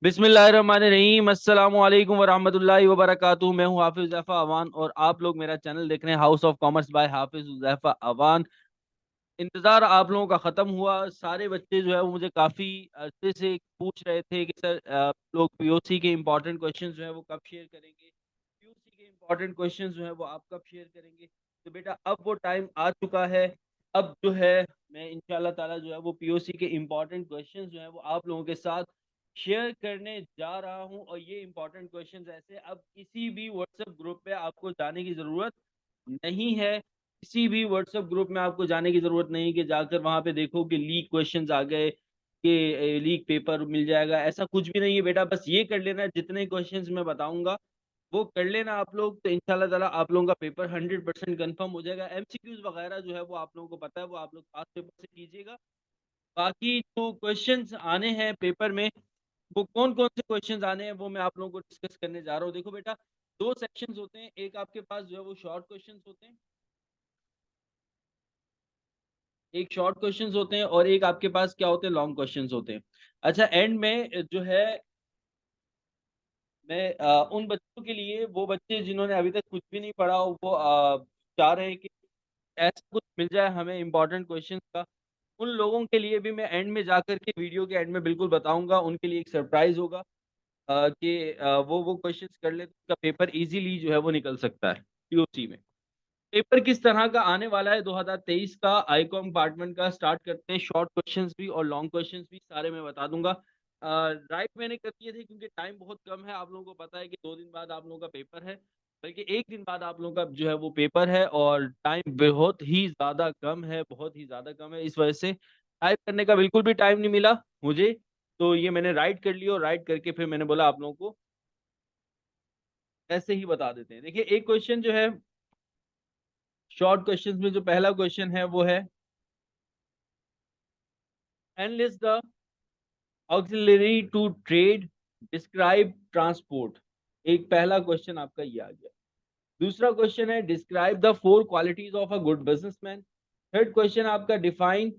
बिस्मिल्लाहिर्रहमानिर्रहीम अस्सलामु अलैकुम वरहमतुल्लाहि वबरकातुहू। मैं हूं हाफिज उज़ैफा अवान और आप लोग मेरा चैनल देख रहे हैं हाउस ऑफ कॉमर्स बाय हाफिज उज़ैफा अवान। इंतज़ार आप लोगों का ख़त्म हुआ। सारे बच्चे जो है वो मुझे काफ़ी अरसे से पूछ रहे थे कि सर लोग पीओसी के इंपॉर्टेंट क्वेश्चन जो है वो कब शेयर करेंगे, पीओसी के इंपॉर्टेंट क्वेश्चन जो है वो आप कब शेयर करेंगे। तो बेटा अब वो टाइम आ चुका है। अब जो है मैं इंशाल्लाह ताला जो है वो पीओसी के इंपॉर्टेंट क्वेश्चन जो है वो आप लोगों के साथ शेयर करने जा रहा हूं। और ये इंपॉर्टेंट क्वेश्चंस ऐसे अब किसी भी व्हाट्सएप ग्रुप पे आपको जाने की ज़रूरत नहीं है। किसी भी व्हाट्सएप ग्रुप में आपको जाने की जरूरत नहीं कि जाकर वहां पे देखो कि लीक क्वेश्चंस आ गए, कि लीक पेपर मिल जाएगा। ऐसा कुछ भी नहीं है बेटा। बस ये कर लेना, जितने क्वेश्चंस मैं बताऊंगा वो कर लेना आप लोग, तो इंशाल्लाह ताला आप लोगों का पेपर 100% कंफर्म हो जाएगा। एमसीक्यूज वगैरह जो है वो आप लोगों को पता है, वो आप लोग पास पेपर से कीजिएगा। बाकी जो क्वेश्चंस आने हैं पेपर में, वो कौन कौन से क्वेश्चंस आने हैं वो मैं आप लोगों को डिस्कस करने जा रहा हूँ। देखो बेटा, दो सेक्शंस होते हैं। एक आपके पास जो है वो शॉर्ट क्वेश्चंस होते हैं, एक शॉर्ट क्वेश्चंस होते हैं और एक आपके पास क्या होते हैं, लॉन्ग क्वेश्चंस होते हैं। अच्छा, एंड में जो है मैं उन बच्चों के लिए, वो बच्चे जिन्होंने अभी तक कुछ भी नहीं पढ़ा हो, वो चाह रहे हैं कि ऐसा कुछ मिल जाए हमें इंपॉर्टेंट क्वेश्चंस का, उन लोगों के लिए भी मैं एंड में जाकर के वीडियो के एंड में बिल्कुल बताऊंगा। उनके लिए एक सरप्राइज होगा कि वो क्वेश्चंस कर ले तो उसका पेपर इजीली जो है वो निकल सकता है पीओसी में। पेपर किस तरह का आने वाला है 2023 का, आई कंपार्टमेंट का स्टार्ट करते हैं। शॉर्ट क्वेश्चंस भी और लॉन्ग क्वेश्चंस भी सारे मैं बता दूंगा। राइट मैंने कर दिए थे क्योंकि टाइम बहुत कम है। आप लोगों को पता है कि 2 दिन बाद आप लोगों का पेपर है, बल्कि एक दिन बाद आप लोगों का जो है वो पेपर है, और टाइम बहुत ही ज़्यादा कम है, बहुत ही ज़्यादा कम है। इस वजह से टाइप करने का बिल्कुल भी टाइम नहीं मिला मुझे। तो ये मैंने राइट कर लिया, और राइट करके फिर मैंने बोला आप लोगों को ऐसे ही बता देते हैं। देखिए, एक क्वेश्चन जो है शॉर्ट क्वेश्चंस में, जो पहला क्वेश्चन है वो है enlist the auxiliary to trade, describe transport. एक पहला क्वेश्चन आपका ये आ गया। दूसरा क्वेश्चन है describe the 4 qualities of a good businessman. Third question आपका define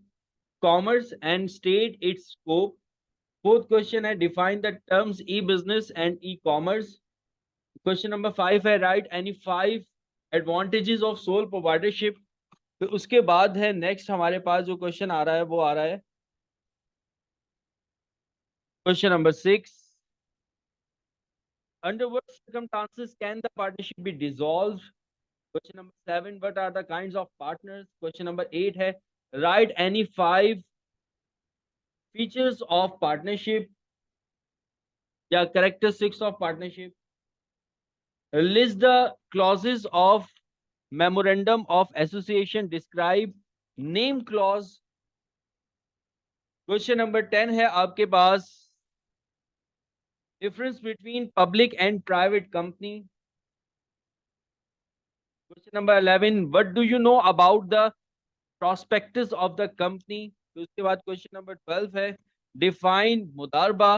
commerce and state its scope. Fourth question है define the terms e business and e commerce. Question number 5 है write any 5 advantages of sole proprietorship. फिर उसके बाद है next हमारे पास जो question आ रहा है वो आ रहा है question number 6, under what circumstances can the partnership be dissolved? Question number 7, what are the kinds of partners? Question number 8 है write any 5 features of partnership या characteristics of partnership. List the clauses of memorandum of association. Describe name clause. Question number 10 है आपके पास difference between public and private company. Question number 11, what do you know about the prospectus of the company? तो उसके बाद question number 12 है डिफाइन मुदारबा,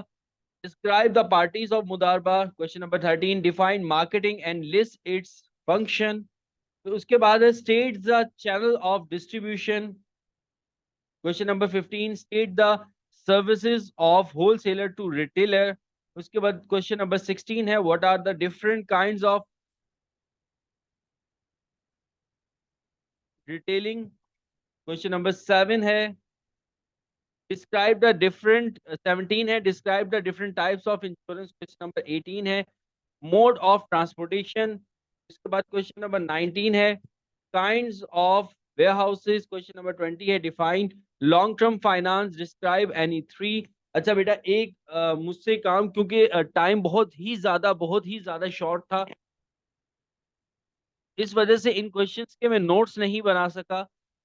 describe the parties of मुदारबा। Question number 13, define marketing and list its function. तो उसके बाद है state the channel of distribution. Question number 15, state the services of wholesaler to retailer. उसके बाद क्वेश्चन नंबर 16 है what are the different kinds of retailing. Question number 7 है describe the different, 17 है describe the different types of insurance. Question number 18 है mode of transportation. इसके बाद question number 19 है kinds of warehouses. Question number 20 है define long term finance, describe any 3। अच्छा बेटा, एक मुझसे काम, क्योंकि टाइम बहुत ही ज्यादा शॉर्ट था, इस वजह से इन क्वेश्चंस के मैं नोट्स नहीं बना सका।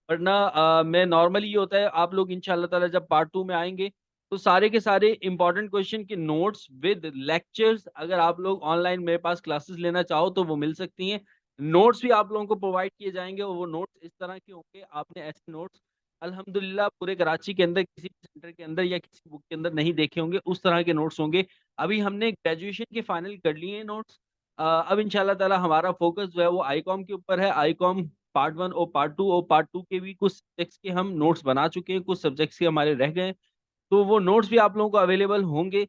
वरना मैं नॉर्मली ये होता है, आप लोग इंशाल्लाह ताला जब पार्ट 2 में आएंगे तो सारे के सारे इंपॉर्टेंट क्वेश्चन के नोट्स विद लेक्चर्स, अगर आप लोग ऑनलाइन मेरे पास क्लासेस लेना चाहो तो वो मिल सकती हैं। नोट्स भी आप लोगों को प्रोवाइड किए जाएंगे, और वो नोट्स इस तरह के होंगे, आपने ऐसे नोट्स अल्हम्दुलिल्लाह पूरे कराची के अंदर किसी भी सेंटर के अंदर या किसी बुक के अंदर नहीं देखे होंगे। उस तरह के नोट्स होंगे। अभी हमने ग्रेजुएशन के फाइनल कर लिए हैं नोट्स। अब इंशाल्लाह ताला हमारा फोकस जो है वो आईकॉम के ऊपर है। आईकॉम पार्ट 1 और पार्ट 2, और पार्ट 2 के भी कुछ सब्जेक्ट्स के हम नोट्स बना चुके हैं, कुछ सब्जेक्ट्स के हमारे रह गए हैं। तो वो नोट्स भी आप लोगों को अवेलेबल होंगे।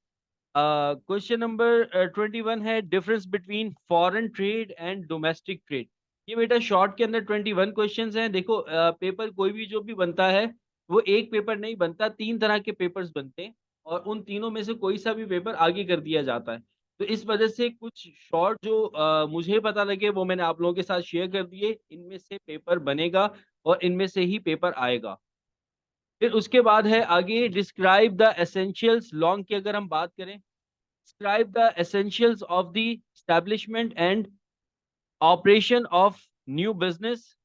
क्वेश्चन नंबर 21 है difference between foreign trade and domestic trade. ये बेटा शॉर्ट के अंदर 21 क्वेश्चंस हैं। देखो पेपर कोई भी जो भी बनता है वो एक पेपर नहीं बनता, तीन तरह के पेपर्स बनते हैं और उन तीनों में से कोई सा भी पेपर आगे कर दिया जाता है। तो इस वजह से कुछ शॉर्ट जो मुझे पता लगे वो मैंने आप लोगों के साथ शेयर कर दिए। इनमें से पेपर बनेगा और इनमें से ही पेपर आएगा। फिर उसके बाद है आगे डिस्क्राइब द एसेंशियल्स। लॉन्ग की अगर हम बात करें, describe the essentials of the establishment and operation of new business.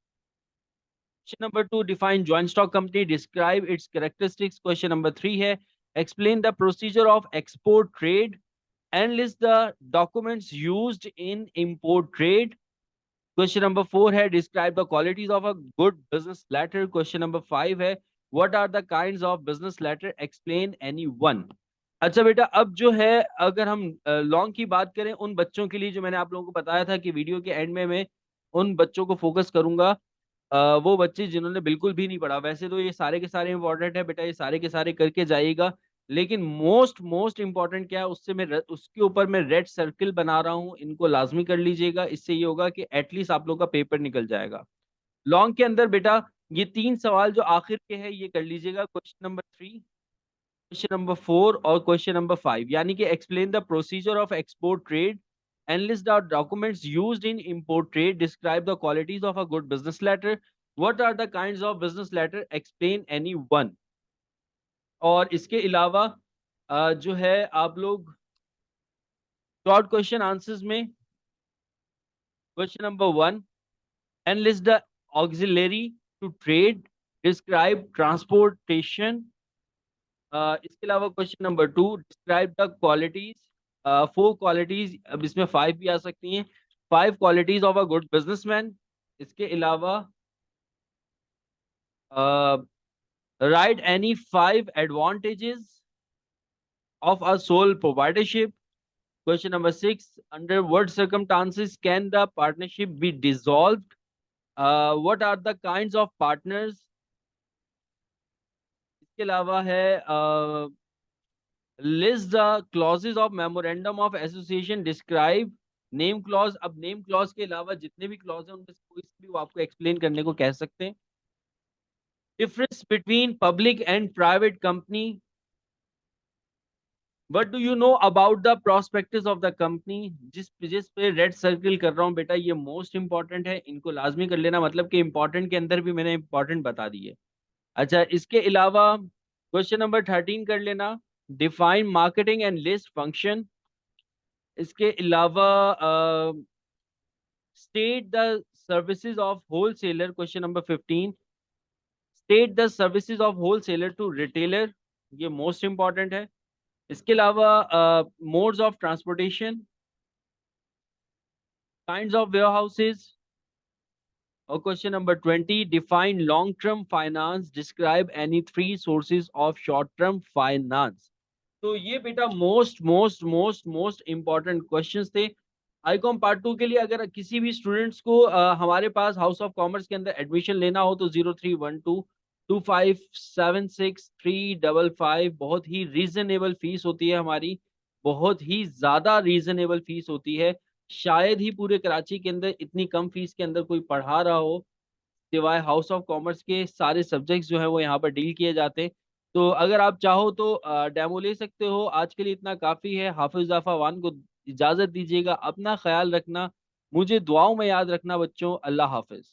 Question number 2, define joint stock company, describe its characteristics. Question number 3 है explain the procedure of export trade and list the documents used in import trade. Question number 4 है describe the qualities of a good business letter. Question number 5 है what are the kinds of business letter, explain any one. अच्छा बेटा, अब जो है अगर हम long की बात करें उन बच्चों के लिए जो मैंने आप लोगों को बताया था कि वीडियो के एंड में मैं उन बच्चों को फोकस करूंगा, वो बच्चे जिन्होंने बिल्कुल भी नहीं पढ़ा। वैसे तो ये सारे के सारे इंपॉर्टेंट है बेटा, ये सारे के सारे करके जाइएगा, लेकिन मोस्ट मोस्ट इंपॉर्टेंट क्या है उससे उसके ऊपर मैं रेड सर्कल बना रहा हूँ, इनको लाजमी कर लीजिएगा। इससे ये होगा कि एटलीस्ट आप लोग का पेपर निकल जाएगा। लॉन्ग के अंदर बेटा ये तीन सवाल जो आखिर के हैं ये कर लीजिएगा, क्वेश्चन नंबर 3, क्वेश्चन नंबर 4 और क्वेश्चन नंबर 5, यानी कि explain the procedure of export trade and list the documents used in import trade, describe the qualities of a good business letter, what are the kinds of business letter, explain any one. और इसके अलावा जो है आप लोग short question answers में question number 1, and list the auxiliary to trade, describe transportation. इसके अलावा question number 2, describe the qualities, 4 qualities, अब इसमें 5 भी आ सकती हैं, 5 qualities of a good businessman. इसके अलावा write any 5 advantages of a sole proprietorship. Question number 6, under what circumstances can the partnership be dissolved, what are the kinds of partners. इसके अलावा है list the clauses of memorandum of association, describe name clause. अब name clause के अलावा जितने भी clause हैं उनमें से कोई से भी वो आपको एक्सप्लेन करने को कह सकते हैं। Difference between public and private company, what do you know about the prospectus of the company. जिस जिस पे रेड सर्कल कर रहा हूँ बेटा ये मोस्ट इंपॉर्टेंट है, इनको लाजमी कर लेना, मतलब कि इंपॉर्टेंट के अंदर भी मैंने इंपॉर्टेंट बता दी है। अच्छा, इसके अलावा क्वेश्चन नंबर 13 कर लेना, define marketing and list function. इसके अलावा state the services of wholesaler, question number 15, state the services of wholesaler to retailer, ये मोस्ट इंपॉर्टेंट है। इसके अलावा modes of transportation, kinds of warehouses, और question number 20, define long term finance, describe any 3 sources of short term finance. तो ये बेटा most most most most important questions थे। ICom part 2 के लिए अगर किसी भी स्टूडेंट्स को हमारे पास हाउस ऑफ कॉमर्स के अंदर एडमिशन लेना हो तो 03122576 355, बहुत ही रीजनेबल फीस होती है हमारी, बहुत ही ज्यादा रीजनेबल फीस होती है। शायद ही पूरे कराची के अंदर इतनी कम फीस के अंदर कोई पढ़ा रहा हो, सिवाय हाउस ऑफ कॉमर्स के सारे सब्जेक्ट्स जो है वो यहाँ पर डील किए जाते हैं। तो अगर आप चाहो तो डेमो ले सकते हो। आज के लिए इतना काफ़ी है। हाफिज जाफावान को इजाज़त दीजिएगा, अपना ख्याल रखना, मुझे दुआओं में याद रखना बच्चों। अल्लाह हाफिज।